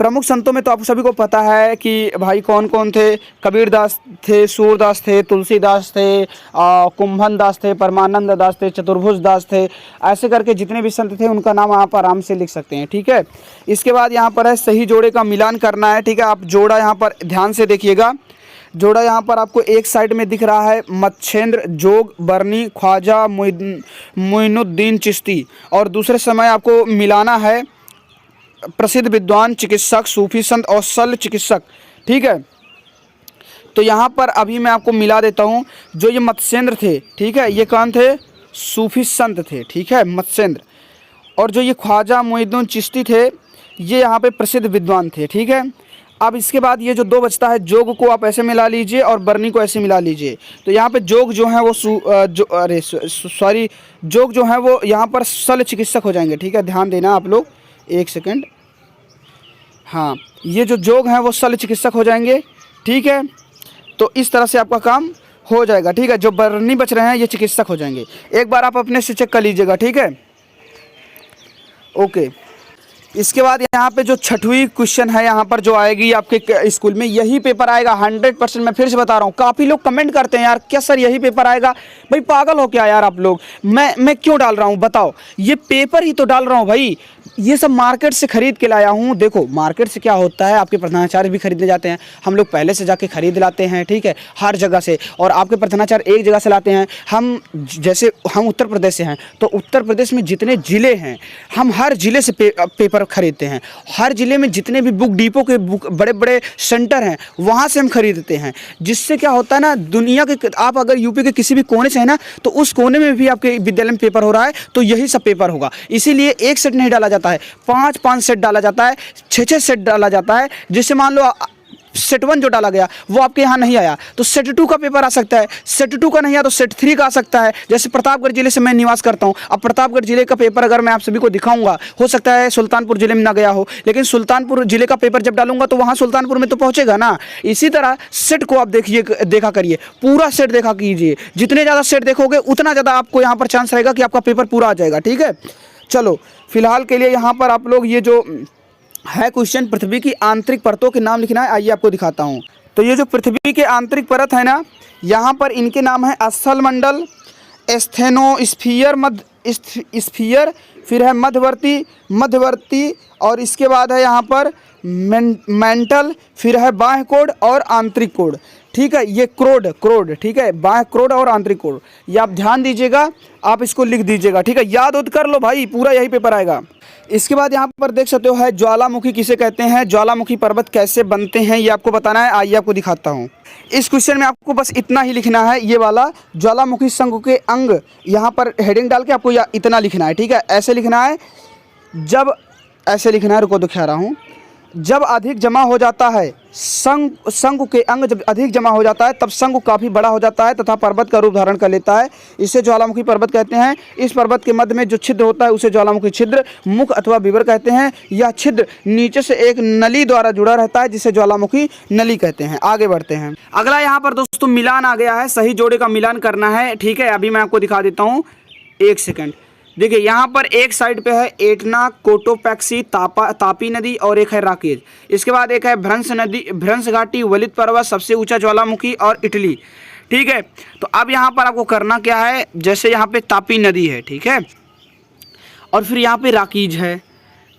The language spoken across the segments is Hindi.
प्रमुख संतों में तो आप सभी को पता है कि भाई कौन कौन थे। कबीरदास थे, सूरदास थे, तुलसीदास थे, कुंभन दास थे, परमानंद दास थे, चतुर्भुज दास थे। ऐसे करके जितने भी संत थे उनका नाम आप आराम से लिख सकते हैं, ठीक है। इसके बाद यहाँ पर है सही जोड़े का मिलान करना है, ठीक है। आप जोड़ा यहाँ पर ध्यान से देखिएगा। जोड़ा यहाँ पर आपको एक साइड में दिख रहा है मच्छेंद्र, जोग, बरनी, ख्वाजा मोइनुद्दीन चिश्ती, और दूसरे समय आपको मिलाना है प्रसिद्ध विद्वान, चिकित्सक, सूफी संत और शल्य चिकित्सक, ठीक है। तो यहाँ पर अभी मैं आपको मिला देता हूँ। जो ये मत्स्येंद्र थे, ठीक है, ये कौन थे? सूफी संत थे, ठीक है, मत्स्येंद्र। और जो ये ख्वाजा मोइनुद्दीन चिश्ती थे, ये यहाँ पे प्रसिद्ध विद्वान थे, ठीक है। अब इसके बाद ये जो दो बचता है, जोग को आप ऐसे मिला लीजिए और बरनी को ऐसे मिला लीजिए। तो यहाँ पे जोग जो है वो जोग जो है वो यहाँ पर शल्य चिकित्सक हो जाएंगे, ठीक है। ध्यान देना आप लोग, एक सेकंड। हाँ, ये जो जोग हैं वो शल्य चिकित्सक हो जाएंगे, ठीक है। तो इस तरह से आपका काम हो जाएगा, ठीक है। जो बरनी बच रहे हैं ये चिकित्सक हो जाएंगे। एक बार आप अपने से चेक कर लीजिएगा, ठीक है, ओके। इसके बाद यहाँ पे जो छठवीं क्वेश्चन है यहाँ पर जो आएगी आपके स्कूल में, यही पेपर आएगा 100%। मैं फिर से बता रहा हूँ, काफ़ी लोग कमेंट करते हैं यार क्या सर यही पेपर आएगा। भाई पागल हो क्या यार आप लोग, मैं क्यों डाल रहा हूँ बताओ, ये पेपर ही तो डाल रहा हूँ भाई। ये सब मार्केट से खरीद के लाया हूँ। देखो मार्केट से क्या होता है, आपके प्रधानाचार्य भी खरीदने जाते हैं, हम लोग पहले से जाके खरीद लाते हैं, ठीक है, हर जगह से। और आपके प्रधानाचार्य एक जगह से लाते हैं। हम जैसे हम उत्तर प्रदेश से हैं, तो उत्तर प्रदेश में जितने ज़िले हैं हम हर ज़िले से पेपर खरीदते हैं। हर ज़िले में जितने भी बुक डिपो के बड़े बड़े सेंटर हैं वहाँ से हम खरीदते हैं। जिससे क्या होता है ना, दुनिया के आप अगर यूपी के किसी भी कोने से है ना, तो उस कोने में भी आपके विद्यालय में पेपर हो रहा है तो यही सब पेपर होगा। इसीलिए एक सेट नहीं डाला जाता है, 5-5 सेट डाला जाता है, 6-6 सेट डाला जाता है। जिससे मान लो सेट 1 जो डाला गया वो आपके यहाँ नहीं आया तो सेट 2 का पेपर आ सकता है, सेट 2 का नहीं आया तो सेट 3 का आ सकता है। जैसे प्रतापगढ़ जिले से मैं निवास करता हूँ, अब प्रतापगढ़ जिले का पेपर अगर मैं आप सभी को दिखाऊंगा, हो सकता है सुल्तानपुर जिले में ना गया हो, लेकिन सुल्तानपुर जिले का पेपर जब डालूंगा तो वहाँ सुल्तानपुर में तो पहुँचेगा ना। इसी तरह सेट को आप देखा करिए, पूरा सेट देखा कीजिए। जितने ज़्यादा सेट देखोगे उतना ज़्यादा आपको यहाँ पर चांस रहेगा कि आपका पेपर पूरा आ जाएगा, ठीक है। चलो फिलहाल के लिए यहाँ पर आप लोग ये जो है क्वेश्चन, पृथ्वी की आंतरिक परतों के नाम लिखना है। आइए आपको दिखाता हूँ। तो ये जो पृथ्वी के आंतरिक परत है ना, यहाँ पर इनके नाम है स्थल मंडल, एस्थेनोस्फीयर, मध्य स्फीयर, फिर है मध्यवर्ती, और इसके बाद है यहाँ पर मेंटल, फिर है बाह्य कोड और आंतरिक कोड, ठीक है। ये क्रोड, ठीक है, बाह्य क्रोड और आंतरिक कोड, ये आप ध्यान दीजिएगा, आप इसको लिख दीजिएगा, ठीक है। याद उद कर लो भाई, पूरा यही पेपर आएगा। इसके बाद यहाँ पर देख सकते हो है ज्वालामुखी किसे कहते हैं, ज्वालामुखी पर्वत कैसे बनते हैं, ये आपको बताना है। आइए आपको दिखाता हूँ। इस क्वेश्चन में आपको बस इतना ही लिखना है, ये वाला ज्वालामुखी शंकु के अंग, यहाँ पर हेडिंग डाल के आपको इतना लिखना है, ठीक है। ऐसे लिखना है, जब ऐसे लिखना है, रुको दिखा रहा हूँ। जब अधिक जमा हो जाता है शंकु के अंग, जब अधिक जमा हो जाता है तब शंकु काफ़ी बड़ा हो जाता है तथा पर्वत का रूप धारण कर लेता है। इसे ज्वालामुखी पर्वत कहते हैं। इस पर्वत के मध्य में जो छिद्र होता है उसे ज्वालामुखी छिद्र, मुख अथवा विवर कहते हैं। यह छिद्र नीचे से एक नली द्वारा जुड़ा रहता है जिसे ज्वालामुखी नली कहते हैं। आगे बढ़ते हैं। अगला यहाँ पर दोस्तों मिलान आ गया है, सही जोड़े का मिलान करना है, ठीक है। अभी मैं आपको दिखा देता हूँ, एक सेकेंड। देखिए यहाँ पर एक साइड पे है एटना, कोटोपैक्सी, तापी नदी और एक है राकेश। इसके बाद एक है भ्रंश घाटी, वलित पर्वत, सबसे ऊंचा ज्वालामुखी और इटली, ठीक है। तो अब यहाँ पर आपको करना क्या है, जैसे यहाँ पे तापी नदी है, ठीक है, और फिर यहाँ पे राकीज है,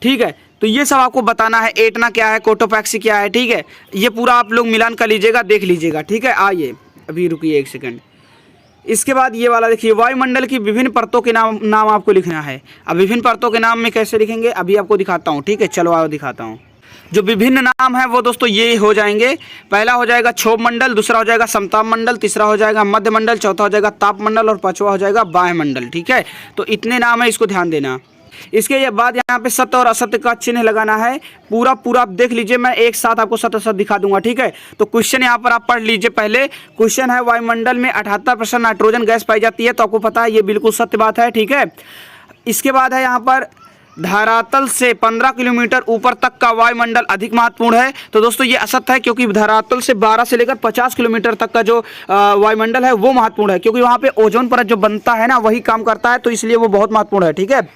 ठीक है। तो ये सब आपको बताना है, एटना क्या है, कोटोपैक्सी क्या है, ठीक है। ये पूरा आप लोग मिलान कर लीजिएगा, देख लीजिएगा, ठीक है। आइए अभी रुकिए एक सेकेंड। इसके बाद ये वाला देखिए, वायुमंडल की विभिन्न परतों के नाम आपको लिखना है। अब विभिन्न परतों के नाम में कैसे लिखेंगे अभी आपको दिखाता हूँ, ठीक है। चलो आओ दिखाता हूँ। जो विभिन्न नाम है वो दोस्तों ये हो जाएंगे। पहला हो जाएगा क्षोभ मंडल, दूसरा हो जाएगा समताप मंडल, तीसरा हो जाएगा मध्य मंडल, चौथा हो जाएगा ताप मंडल और पांचवा हो जाएगा बाह्य मंडल, ठीक है। तो इतने नाम है, इसको ध्यान देना। इसके बाद यहाँ पे सत्य और असत्य का चिन्ह लगाना है। पूरा आप देख लीजिए, मैं एक साथ आपको सत्य असत्य दिखा दूंगा, ठीक है। तो क्वेश्चन यहाँ पर आप पढ़ लीजिए। पहले क्वेश्चन है वायुमंडल में 78% नाइट्रोजन गैस पाई जाती है, तो आपको पता है ये बिल्कुल सत्य बात है, ठीक है। इसके बाद है यहाँ पर धरातल से 15 किलोमीटर ऊपर तक का वायुमंडल अधिक महत्वपूर्ण है। तो दोस्तों ये असत्य है, क्योंकि धरातल से 12 से लेकर 50 किलोमीटर तक का जो वायुमंडल है वो महत्वपूर्ण है, क्योंकि वहाँ पे ओजोन परत जो बनता है ना वही काम करता है, तो इसलिए वो बहुत महत्वपूर्ण है, ठीक है।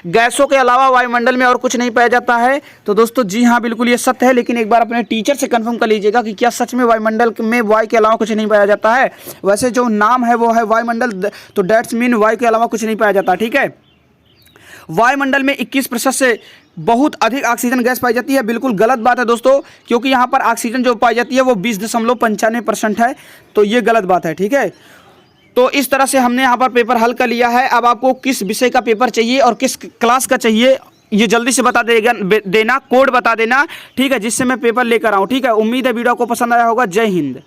गैसों के अलावा वायुमंडल में और कुछ नहीं पाया जाता है। तो दोस्तों जी हाँ, बिल्कुल ये सत्य है, लेकिन एक बार अपने टीचर से कंफर्म कर लीजिएगा कि क्या सच में वायुमंडल में वायु के अलावा कुछ नहीं पाया जाता है। वैसे जो नाम है वो है वायुमंडल, तो डेट्स मीन वायु के अलावा कुछ नहीं पाया जाता, ठीक है। वायुमंडल में 21% से बहुत अधिक ऑक्सीजन गैस पाई जाती है। बिल्कुल गलत बात है दोस्तों, क्योंकि यहाँ पर ऑक्सीजन जो पाई जाती है वो 20.95% है, तो ये गलत बात है, ठीक है। तो इस तरह से हमने यहाँ पर पेपर हल कर लिया है। अब आपको किस विषय का पेपर चाहिए और किस क्लास का चाहिए ये जल्दी से बता देना, कोड बता देना, ठीक है, जिससे मैं पेपर लेकर आऊँ, ठीक है। उम्मीद है वीडियो को पसंद आया होगा। जय हिंद।